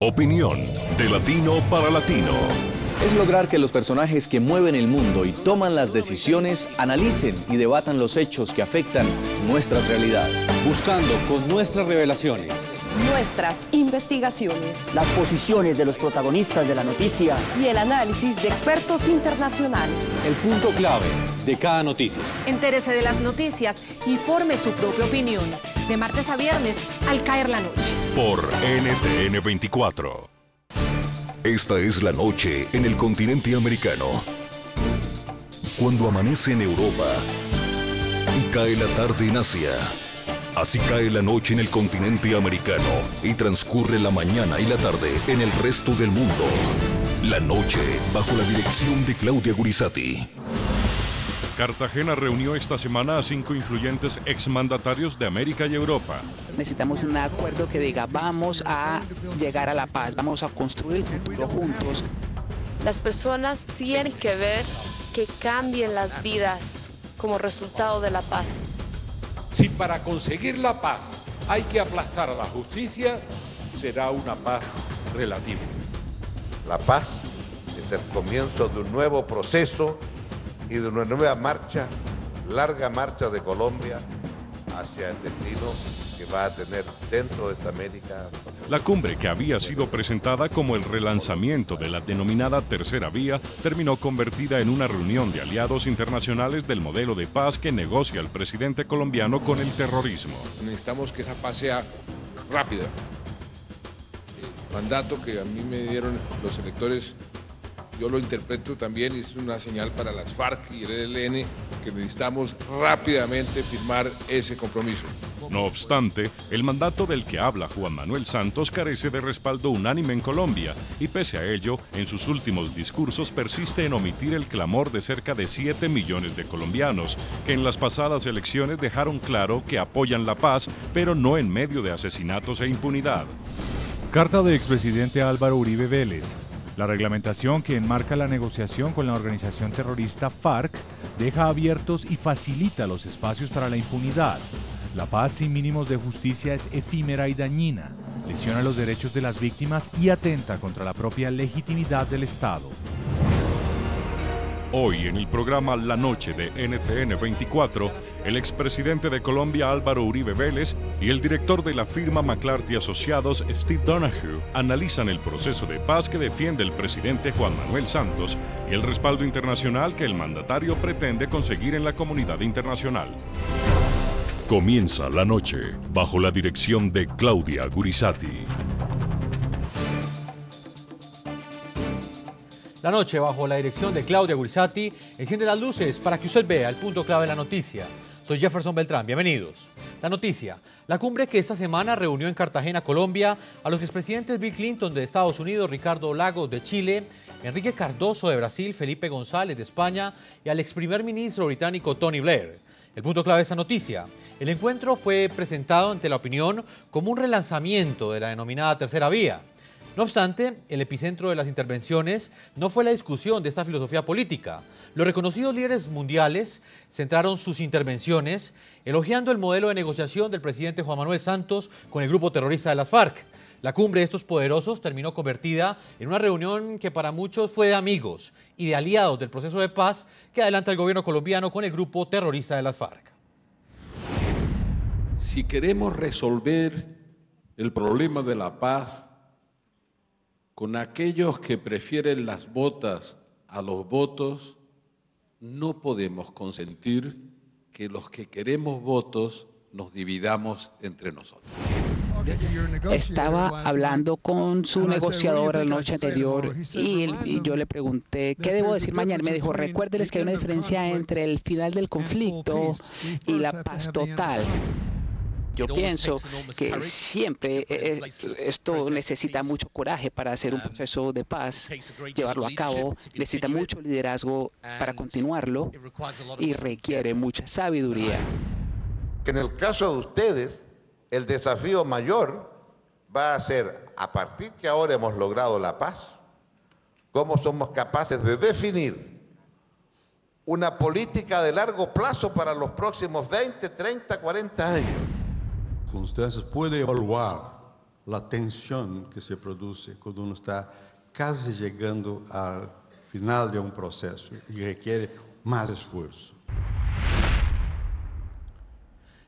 Opinión de latino para latino. Es lograr que los personajes que mueven el mundo y toman las decisiones analicen y debatan los hechos que afectan nuestras realidades. Buscando con nuestras revelaciones, nuestras investigaciones, las posiciones de los protagonistas de la noticia y el análisis de expertos internacionales. El punto clave de cada noticia. Entérese de las noticias y forme su propia opinión. De martes a viernes, al caer la noche. Por NTN 24. Esta es la noche en el continente americano. Cuando amanece en Europa y cae la tarde en Asia. Así cae la noche en el continente americano y transcurre la mañana y la tarde en el resto del mundo. La noche bajo la dirección de Claudia Gurizati. Cartagena reunió esta semana a 5 influyentes exmandatarios de América y Europa. Necesitamos un acuerdo que diga, vamos a llegar a la paz, vamos a construir el futuro juntos. Las personas tienen que ver que cambien las vidas como resultado de la paz. Si para conseguir la paz hay que aplastar a la justicia, será una paz relativa. La paz es el comienzo de un nuevo proceso y de una nueva marcha, larga marcha de Colombia hacia el destino que va a tener dentro de esta América. La cumbre, que había sido presentada como el relanzamiento de la denominada Tercera Vía, terminó convertida en una reunión de aliados internacionales del modelo de paz que negocia el presidente colombiano con el terrorismo. Necesitamos que esa paz sea rápida. El mandato que a mí me dieron los electores, yo lo interpreto también, es una señal para las FARC y el ELN que necesitamos rápidamente firmar ese compromiso. No obstante, el mandato del que habla Juan Manuel Santos carece de respaldo unánime en Colombia y pese a ello, en sus últimos discursos persiste en omitir el clamor de cerca de 7 millones de colombianos que en las pasadas elecciones dejaron claro que apoyan la paz, pero no en medio de asesinatos e impunidad. Carta de expresidente Álvaro Uribe Vélez. La reglamentación que enmarca la negociación con la organización terrorista FARC deja abiertos y facilita los espacios para la impunidad. La paz sin mínimos de justicia es efímera y dañina, lesiona los derechos de las víctimas y atenta contra la propia legitimidad del Estado. Hoy en el programa La Noche de NTN 24, el expresidente de Colombia Álvaro Uribe Vélez y el director de la firma McClarty Asociados Steve Donahue analizan el proceso de paz que defiende el presidente Juan Manuel Santos y el respaldo internacional que el mandatario pretende conseguir en la comunidad internacional. Comienza La Noche bajo la dirección de Claudia Gurizati. La noche, bajo la dirección de Claudia Gurizati, enciende las luces para que usted vea el punto clave de la noticia. Soy Jefferson Beltrán, bienvenidos. La noticia, la cumbre que esta semana reunió en Cartagena, Colombia, a los expresidentes Bill Clinton de Estados Unidos, Ricardo Lagos de Chile, Enrique Cardoso de Brasil, Felipe González de España y al ex primer ministro británico Tony Blair. El punto clave de esta noticia, el encuentro fue presentado ante la opinión como un relanzamiento de la denominada Tercera Vía. No obstante, el epicentro de las intervenciones no fue la discusión de esta filosofía política. Los reconocidos líderes mundiales centraron sus intervenciones elogiando el modelo de negociación del presidente Juan Manuel Santos con el grupo terrorista de las FARC. La cumbre de estos poderosos terminó convertida en una reunión que para muchos fue de amigos y de aliados del proceso de paz que adelanta el gobierno colombiano con el grupo terrorista de las FARC. Si queremos resolver el problema de la paz con aquellos que prefieren las botas a los votos, no podemos consentir que los que queremos votos nos dividamos entre nosotros. Estaba hablando con su negociador la noche anterior y yo le pregunté, ¿qué debo decir mañana? Y me dijo, recuérdeles que hay una diferencia entre el final del conflicto y la paz total. Yo pienso que siempre esto necesita mucho coraje para hacer un proceso de paz, llevarlo a cabo, necesita mucho liderazgo para continuarlo y requiere mucha sabiduría. En el caso de ustedes, el desafío mayor va a ser, a partir que ahora hemos logrado la paz, cómo somos capaces de definir una política de largo plazo para los próximos 20, 30, 40 años. Circunstancias puede evaluar la tensión que se produce cuando uno está casi llegando al final de un proceso y requiere más esfuerzo.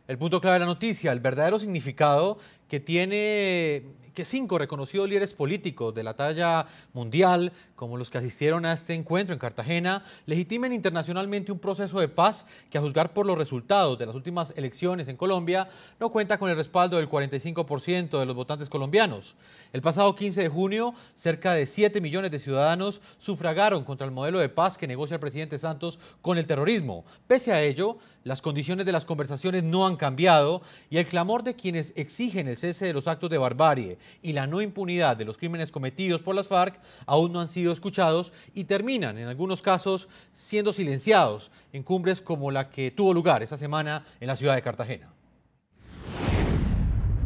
El punto clave de la noticia, el verdadero significado que tiene que 5 reconocidos líderes políticos de la talla mundial, como los que asistieron a este encuentro en Cartagena, legitimen internacionalmente un proceso de paz que, a juzgar por los resultados de las últimas elecciones en Colombia, no cuenta con el respaldo del 45% de los votantes colombianos. El pasado 15 de junio, cerca de 7 millones de ciudadanos sufragaron contra el modelo de paz que negocia el presidente Santos con el terrorismo. Pese a ello, las condiciones de las conversaciones no han cambiado y el clamor de quienes exigen el cese de los actos de barbarie y la no impunidad de los crímenes cometidos por las FARC aún no han sido escuchados y terminan, en algunos casos, siendo silenciados en cumbres como la que tuvo lugar esta semana en la ciudad de Cartagena.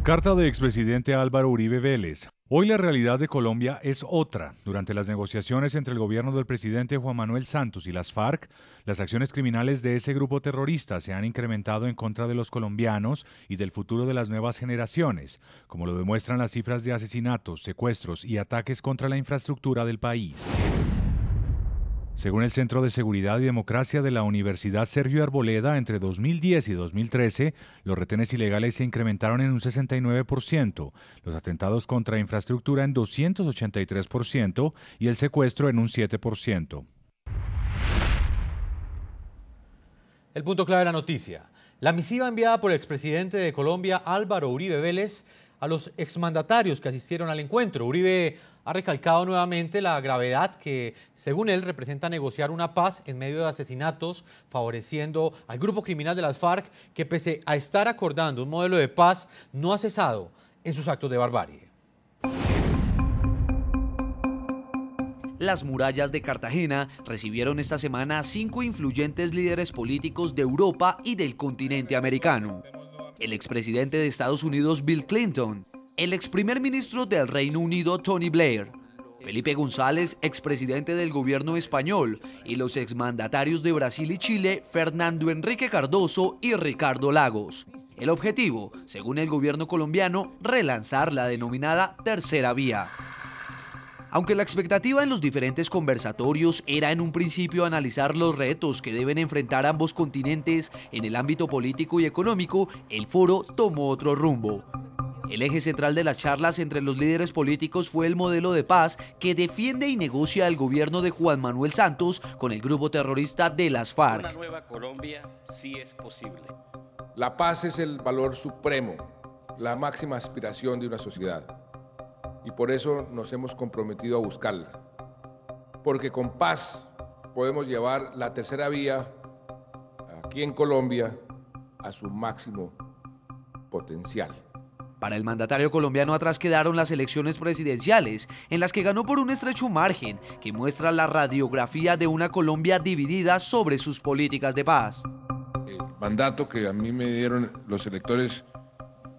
Carta de expresidente Álvaro Uribe Vélez. Hoy la realidad de Colombia es otra. Durante las negociaciones entre el gobierno del presidente Juan Manuel Santos y las FARC, las acciones criminales de ese grupo terrorista se han incrementado en contra de los colombianos y del futuro de las nuevas generaciones, como lo demuestran las cifras de asesinatos, secuestros y ataques contra la infraestructura del país. Según el Centro de Seguridad y Democracia de la Universidad Sergio Arboleda, entre 2010 y 2013, los retenes ilegales se incrementaron en un 69%, los atentados contra infraestructura en 283% y el secuestro en un 7%. El punto clave de la noticia. La misiva enviada por el expresidente de Colombia, Álvaro Uribe Vélez, a los exmandatarios que asistieron al encuentro. Uribe ha recalcado nuevamente la gravedad que, según él, representa negociar una paz en medio de asesinatos, favoreciendo al grupo criminal de las FARC, que pese a estar acordando un modelo de paz, no ha cesado en sus actos de barbarie. Las murallas de Cartagena recibieron esta semana a 5 influyentes líderes políticos de Europa y del continente americano. El expresidente de Estados Unidos Bill Clinton, el ex primer ministro del Reino Unido Tony Blair, Felipe González, expresidente del gobierno español, y los exmandatarios de Brasil y Chile Fernando Henrique Cardoso y Ricardo Lagos. El objetivo, según el gobierno colombiano, relanzar la denominada tercera vía. Aunque la expectativa en los diferentes conversatorios era en un principio analizar los retos que deben enfrentar ambos continentes en el ámbito político y económico, el foro tomó otro rumbo. El eje central de las charlas entre los líderes políticos fue el modelo de paz que defiende y negocia el gobierno de Juan Manuel Santos con el grupo terrorista de las FARC. Una nueva Colombia sí es posible. La paz es el valor supremo, la máxima aspiración de una sociedad. Y por eso nos hemos comprometido a buscarla. Porque con paz podemos llevar la tercera vía aquí en Colombia a su máximo potencial. Para el mandatario colombiano atrás quedaron las elecciones presidenciales, en las que ganó por un estrecho margen que muestra la radiografía de una Colombia dividida sobre sus políticas de paz. El mandato que a mí me dieron los electores,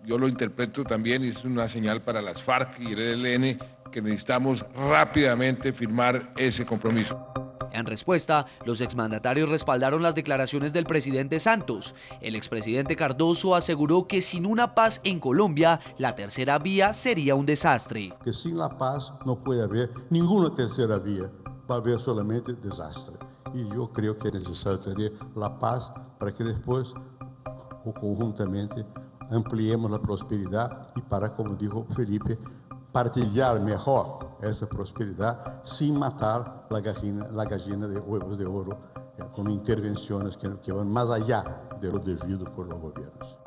yo lo interpreto también y es una señal para las FARC y el ELN que necesitamos rápidamente firmar ese compromiso. En respuesta, los exmandatarios respaldaron las declaraciones del presidente Santos. El expresidente Cardoso aseguró que sin una paz en Colombia, la tercera vía sería un desastre. Que sin la paz no puede haber ninguna tercera vía, va a haber solamente desastre. Y yo creo que es necesario tener la paz para que después, o conjuntamente, ampliemos la prosperidad y para, como dijo Felipe, partilhar mejor esa prosperidad sin matar la gallina de huevos de oro, con intervenciones que van más allá de lo debido por los gobiernos.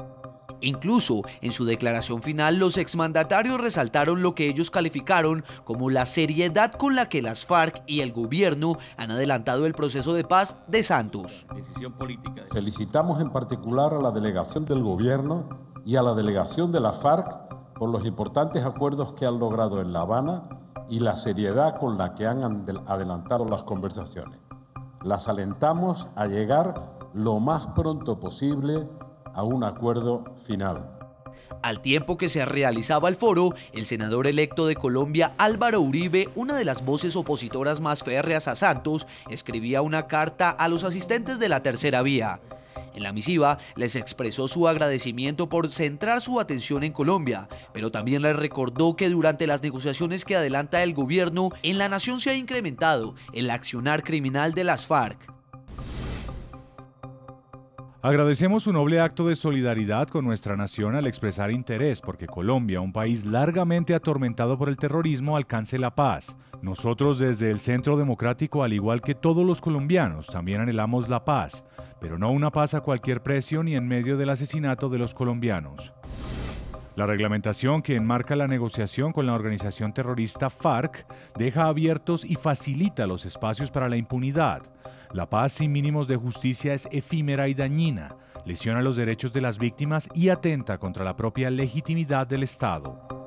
Incluso en su declaración final, los exmandatarios resaltaron lo que ellos calificaron como la seriedad con la que las FARC y el gobierno han adelantado el proceso de paz de Santos. Felicitamos en particular a la delegación del gobierno y a la delegación de la FARC por los importantes acuerdos que han logrado en La Habana y la seriedad con la que han adelantado las conversaciones. Las alentamos a llegar lo más pronto posible a un acuerdo final. Al tiempo que se realizaba el foro, el senador electo de Colombia, Álvaro Uribe, una de las voces opositoras más férreas a Santos, escribía una carta a los asistentes de la tercera vía. En la misiva les expresó su agradecimiento por centrar su atención en Colombia, pero también les recordó que durante las negociaciones que adelanta el gobierno, en la nación se ha incrementado el accionar criminal de las FARC. Agradecemos su noble acto de solidaridad con nuestra nación al expresar interés porque Colombia, un país largamente atormentado por el terrorismo, alcance la paz. Nosotros desde el Centro Democrático, al igual que todos los colombianos, también anhelamos la paz, pero no una paz a cualquier precio ni en medio del asesinato de los colombianos. La reglamentación que enmarca la negociación con la organización terrorista FARC deja abiertos y facilita los espacios para la impunidad. La paz sin mínimos de justicia es efímera y dañina, lesiona los derechos de las víctimas y atenta contra la propia legitimidad del Estado.